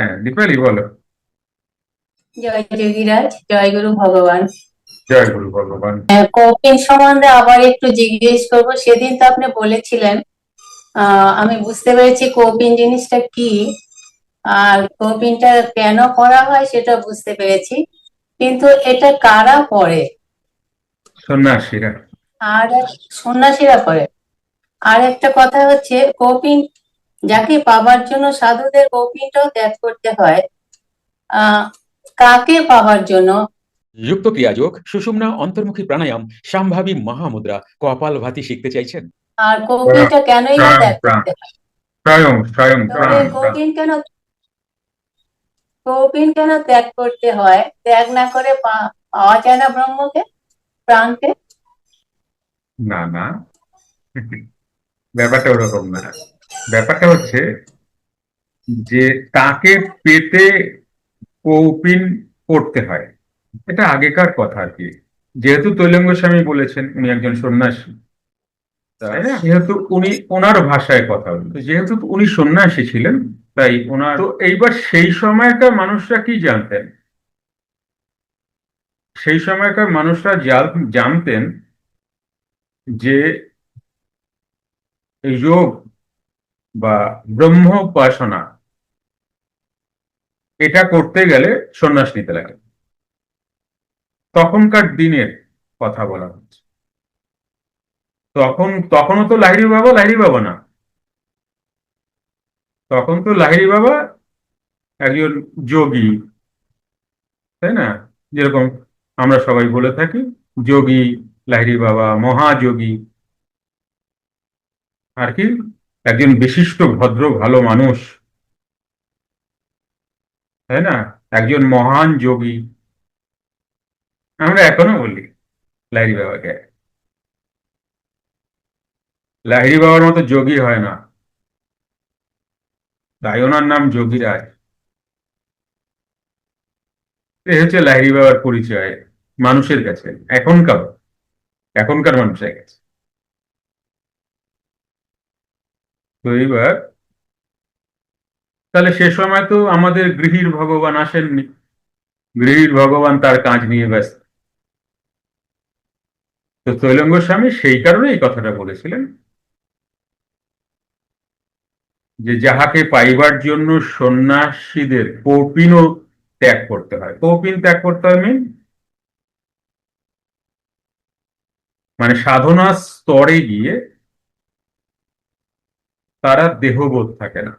হ্যাঁ, দীপালি বলো। জয় যোগীরাজ, জয় গুরু ভগবান। জয় গুরু ভগবান। কপিল সম্বন্ধে আবার একটু জিজ্ঞেস করবো। সেদিন তো আপনি বলেছিলেন, আমি বুঝতে পেরেছি কপিন জিনিসটা কি, আর কপিনটা কেন করা হয় সেটা বুঝতে পেরেছি, কিন্তু এটা কারা করে? সন্ন্যাসীরা। আর সন্ন্যাসীরা করে। আর একটা কথা হচ্ছে, কপিন যাকে পাবার জন্য সাধুদের কপিনটাও ত্যাগ করতে হয়, আহ কাকে পাবার জন্য? যুক্ত ক্রিয়াযোগ, সুষুম্না অন্তর্মুখী প্রাণায়াম, সম্ভাবী মহামুদ্রা, কপালভাতি শিখতে চাইছেন? আর কপিনটা কেনই বা স্বয়ং ত্যাগ প্রাণ। করতে হয়? স্বয়ং স্বয়ং তবে প্রাণ প্রাণ। কপিন কেন ত্যাগ করতে হয়? ত্যাগ না করে পাওয়া যায় না ব্রহ্মকে, প্রাণকে? না না, ব্যাপারটা ওরকম না। ব্যাপারটা হচ্ছে যে তাকে পেতে কৌপিন করতে হয়। এটা আগেকার কথা আর কি। যেহেতু তৈলঙ্গ স্বামী বলেছেন উনি একজন সন্ন্যাসী, তাই না? যেহেতু উনি ওনার ভাষায় কথা হলো, যেহেতু উনি সন্ন্যাসী ছিলেন, তাই ওনার তো এইবার সেই সময়কার মানুষরা কি জানতেন? সেই সময়কার মানুষরা জানতেন যে এই যোগ বা ব্রহ্ম উপাসনা এটা করতে গেলে সন্ন্যাস নিতে লাগে। তখনকার দিনের কথা বলা হচ্ছে। তখনও তো লাহিড়ী বাবা না। তখন তো লাহিড়ী বাবা একজন যোগী, তাই না? যেরকম আমরা সবাই বলে থাকি, যোগী, লাহিড়ী বাবা মহাযোগী, আর কি একজন বিশিষ্ট ভদ্র ভালো মানুষ, তাই না? একজন মহান যোগী, আমরা এখনো বলি লাহিড়ী বাবাকে। লাহিড়ী বাবার মতো যোগী হয় না, তাই ওনার নাম যোগীরাজ। এ হচ্ছে লাহিড়ী বাবার পরিচয় মানুষের কাছে, এখনকার এখনকার মানুষের কাছে। তো এইবার তাহলে সে সময় তো আমাদের গৃহীর ভগবান আসেননি। গৃহীর ভগবান তার কাজ নিয়ে ব্যস্ত। তো তৈলঙ্গ স্বামী সেই কারণে এই কথাটা বলেছিলেন যে যাহাকে পাইবার জন্য সন্ন্যাসীদের কৌপিনও ত্যাগ করতে হয়। কৌপিন ত্যাগ করতে হয় মানে সাধনা স্তরে গিয়ে তারা দেহবোধ থাকে না,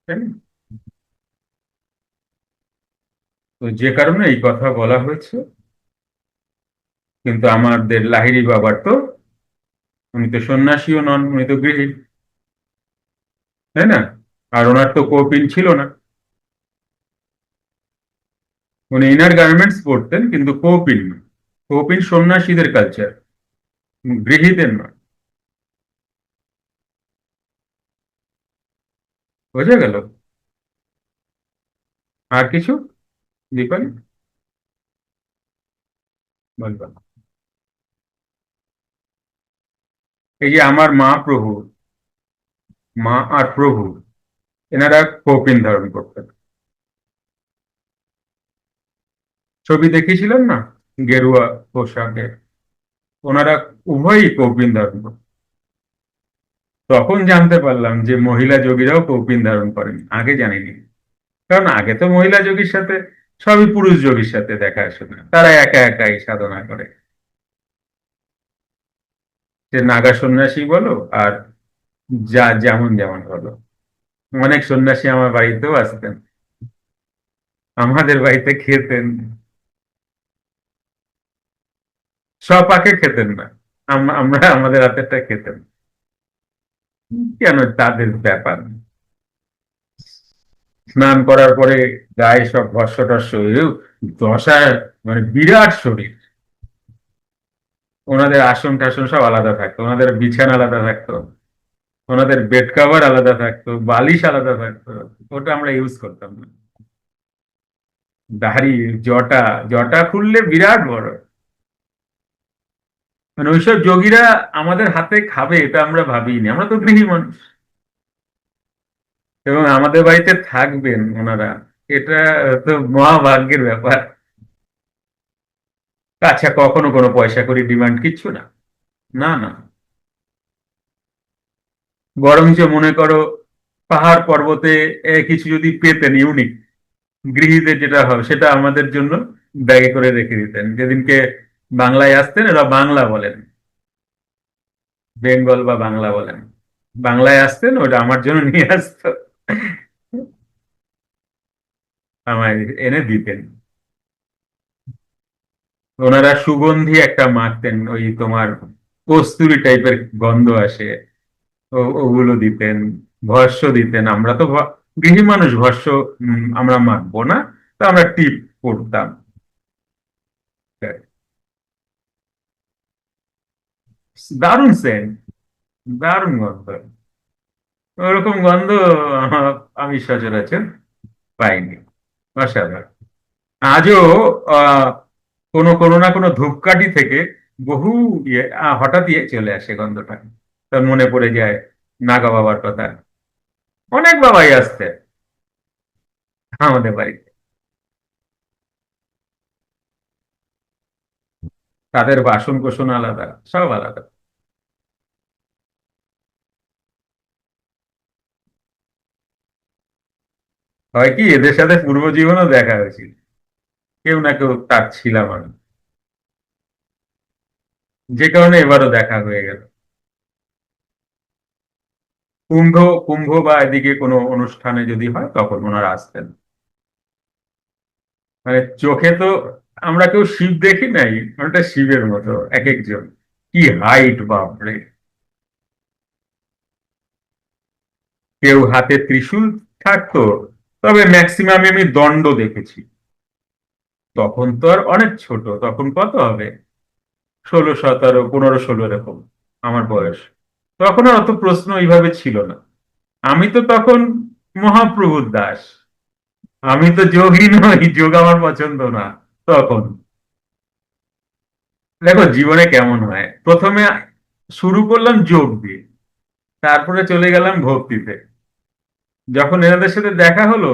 তাই না? তো যে কারণে এই কথা বলা হয়েছে। কিন্তু আমাদের লাহিড়ী বাবার তো, উনি তো সন্ন্যাসীও নন, উনি তো গৃহী, তাই না? আর ওনার তো কৌপিন ছিল না। উনি ইনার গার্মেন্টস পরতেন কিন্তু কৌপিন না। কৌপিন সন্ন্যাসীদের কালচার, গৃহীদের নয়। বোঝা গেল? আর কিছু দীপালি বলবা? এই যে আমার মা প্রভু, মা আর প্রভু, এনারা কৌপিন ধারণ করতেন। ছবি দেখেছিলেন না, গেরুয়া পোশাকে ওনারা উভয়ই কৌপিন ধারণ করতেন। তখন জানতে পারলাম যে মহিলা যোগীরাও কৌপিন ধারণ করেন, আগে জানিনি। কারণ আগে তো মহিলা যোগীর সাথে সবই পুরুষ যোগীর সাথে দেখা শোনা, তারা একা একাই সাধনা করে। যে নাগা সন্ন্যাসী বলো আর যা যেমন যেমন বলো, অনেক সন্ন্যাসী আমার বাড়িতেও আসতেন, আমাদের বাড়িতে খেতেন। সব পাকে খেতেন না, আমরা আমাদের হাতেরটা খেতেন। কেন তাদের ব্যাপার। স্নান করার পরে গায়ে সব ভস্য টস্য, দশা, মানে বিরাট শরীর। ওনাদের আসন টাসন সব আলাদা থাকতো, ওনাদের বিছানা আলাদা থাকতো, ওনাদের বেড কভার আলাদা থাকতো, বালিশ আলাদা থাকতো। ওটা আমরা ইউজ করতাম না। দাড়ি, জটা, জটা খুললে বিরাট বড়। মানে ওইসব যোগীরা আমাদের হাতে খাবে এটা আমরা ভাবিনি, আমরা তো গৃহী মানুষ। এবং আমাদের বাড়িতে থাকবেন ওনারা, এটা তো মহাভাগ্যের ব্যাপার। আচ্ছা, কখনো কোনো পয়সা করি ডিমান্ড কিচ্ছু না, না না। বরঞ্চ মনে করো পাহাড় পর্বতে কিছু যদি পেতেন ইউনিক, গৃহীদের যেটা হবে সেটা আমাদের জন্য ব্যাগে করে রেখে দিতেন। যেদিনকে বাংলায় আসতেন, এরা বাংলা বলেন, বেঙ্গল বা বাংলা বলেন, বাংলায় আসতেন ওটা আমার জন্য নিয়ে আসতো, আমায় এনে দিতেন। ওনারা সুগন্ধি একটা মাখতেন, ওই তোমার কস্তুরি টাইপের গন্ধ আসে, ওগুলো দিতেন। ভস্য দিতেন, আমরা তো গৃহী মানুষ, ভস্য আমরা মাখবো না, তো আমরা টিপ করতাম। দারুণ সেন্ট, দারুণ গন্ধ। ওরকম গন্ধ আমি সচরাচর পাইনি। অসাধারণ। আজও আহ কোনো কোনো না কোনো ধূপকাঠি থেকে বহু হঠাৎ চলে আসে গন্ধটা। তার মনে পড়ে যায় নাগা বাবার কথা। অনেক বাবাই আসতে আমাদের বাড়িতে, তাদের বাসন কোসন আলাদা, সব আলাদা। হয় কি এদের সাথে পূর্ব জীবনও দেখা হয়েছিল, কেউ না কেউ তার ছিলাম আমি, যে কারণে এবারও দেখা হয়ে গেল। কুম্ভ কুম্ভ বা এদিকে কোনো অনুষ্ঠানে যদি হয় তখন ওনারা আসতেন। মানে চোখে তো আমরা কেউ শিব দেখি নাই, ওটা শিবের মতো এক একজন, কি হাইট, বাপরে। কেউ হাতে ত্রিশূল থাকতো, তবে ম্যাক্সিমাম আমি দণ্ড দেখেছি। তখন তো আর অনেক ছোট, তখন কত হবে, 16, 17, 15, 16 এরকম আমার বয়স। তখন আর অত প্রশ্ন এইভাবে ছিল না। আমি তো তখন মহাপ্রভুর দাস, আমি তো যোগী নই, যোগ আমার পছন্দ না তখন। দেখো জীবনে কেমন হয়, প্রথমে শুরু করলাম যোগ দিয়ে, তারপরে চলে গেলাম ভক্তিতে। যখন এনাদের সাথে দেখা হলো,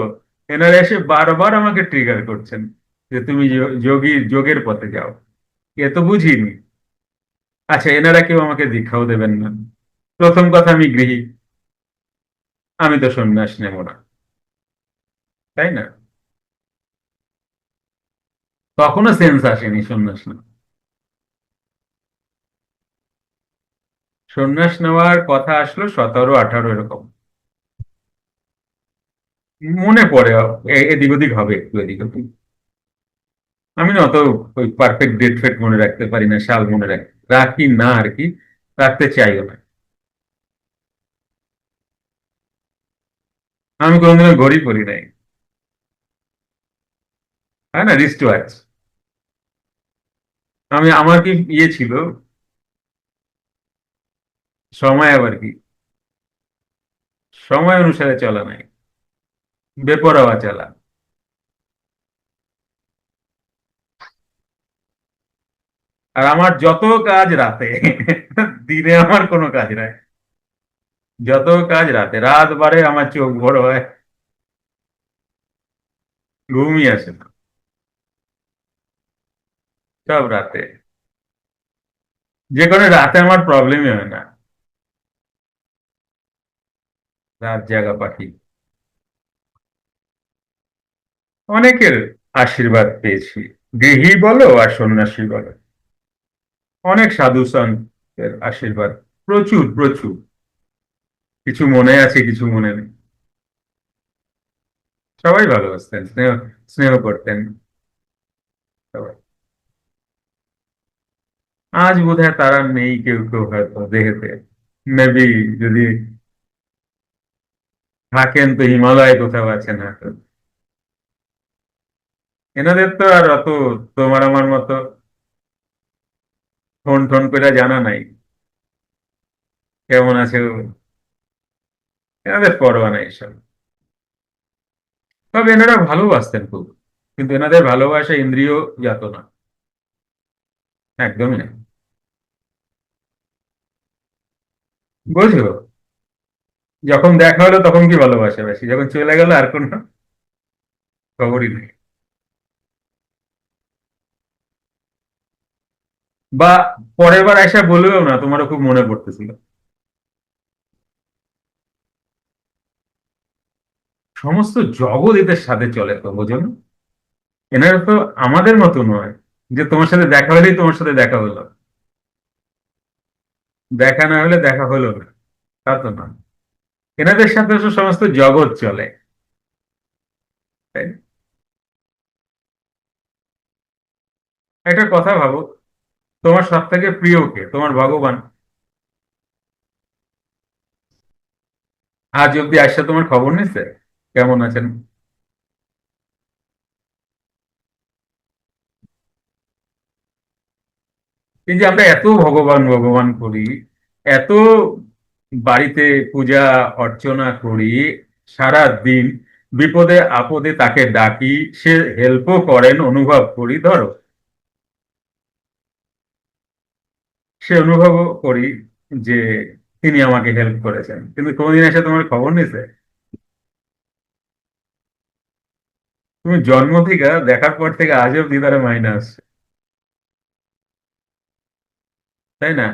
এনারা এসে বারবার আমাকে ট্রিগার করছেন যে তুমি যোগের পথে যাও। এ তো বুঝিনি। আচ্ছা, এনারা কেউ আমাকে দীক্ষাও দেবেন না। প্রথম কথা, আমি গৃহী, আমি তো সন্ন্যাস নেব না, তাই না? তখনও সেন্স আসেনি সন্ন্যাস না। সন্ন্যাস নেওয়ার কথা আসলো 17, 18 এরকম, মনে পড়ে। এদিক ওদিক হবে, একটু এদিক ওদিক। আমি না অত ওই পারফেক্ট ডেট ফেট মনে রাখতে পারি না, সাল মনে রাখি না আর কি, রাখতে চাইও না। আমি কোনোদিনও ঘড়ি পরি নাই, হয় না, রিস্ট ওয়াচ। আমার কি ইয়ে ছিল, সময় আবার কি, সময় অনুসারে চলা নাই, বেপরোয়া চলা। আর আমার যত কাজ রাতে, দিনে আমার কোনো কাজ নাই। যত কাজ রাতে, রাত বাড়ে আমার চোখ বড় হয়, ঘুমই আসে না, সব রাতে। যে কোনো রাতে আমার প্রবলেমই হয় না, রাত জাগা পাখি। অনেকের আশীর্বাদ পেয়েছি, গৃহী বলো আর সন্ন্যাসী বলো, অনেক সাধু সন্তের আশীর্বাদ, প্রচুর প্রচুর। কিছু মনে আছে, কিছু মনে নেই। সবাই ভালোবাসতেন, স্নেহ স্নেহ করতেন সবাই। আজ বোধহয় তারা নেই, কেউ কেউ হয়তো দেখেছে, মেবি যদি থাকেন তো হিমালয় কোথাও আছেন হয়তো। এনাদের তো আর অত তোমার আমার মতো ফোন টোন করে জানা নাই কেমন আছে ও। এনাদের পরোয়া নাই এসব। তবে এনারা ভালোবাসতেন খুব, কিন্তু এনাদের ভালোবাসা ইন্দ্রিয় জাত না, একদমই না। বুঝলো? যখন দেখা হলো তখন কি ভালোবাসা বেশি, যখন চলে গেল আর কোনো খবরই নেই, বা পরের বার এসে বলবেও না তোমারও খুব মনে পড়তেছিল। সমস্ত জগৎ এদের সাথে চলে, তো বোঝো না? এনারা তো আমাদের মতো নয় যে তোমার সাথে দেখা হলেই তোমার সাথে দেখা হলো, দেখা না হলে দেখা হলো না, তা তো না। এনাদের সাথে তো সমস্ত জগৎ চলে, তাই না? একটা কথা ভাবো, তোমার সব থেকে প্রিয় কে, তোমার ভগবান। আজ অব্দি আসছে তোমার খবর নিছে কেমন আছেন? এই যে আমরা এত ভগবান ভগবান করি, এত বাড়িতে পূজা অর্চনা করি, সারা দিন বিপদে আপদে তাকে ডাকি, সে হেল্পও করেন, অনুভব করি, ধরো সে অনুভবও করি যে তিনি আমাকে হেল্প করেছেন, কিন্তু কোনদিন এসে তোমার খবর নিছে? তুমি জন্ম থেকে দেখার পর থেকে আজ অব্দি তারা মাইনে আসছে, তাই না?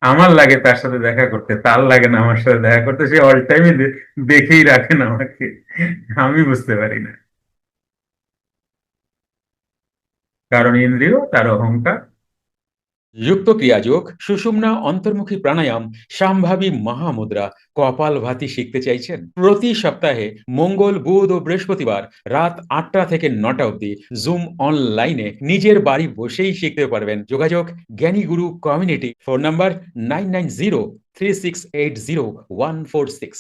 আমার লাগে তার সাথে দেখা করতে, তার লাগে না আমার সাথে দেখা করতে, সে অল টাইমই দেখেই রাখেন আমাকে, আমি বুঝতে পারি না। কারণ ইন্দ্রিয়, তার অহংকার। যুক্ত ক্রিয়াযোগ, সুষুম্না অন্তর্মুখী প্রাণায়াম, সম্ভাবী মহামুদ্রা, কপালভাতি শিখতে চাইছেন? প্রতি সপ্তাহে মঙ্গল, বুধ ও বৃহস্পতিবার রাত 8টা থেকে 9টা অবধি জুম অনলাইনে নিজের বাড়ি বসেই শিখতে পারবেন। যোগাযোগ জ্ঞানী গুরু কমিউনিটি, ফোন নাম্বার 9903680146।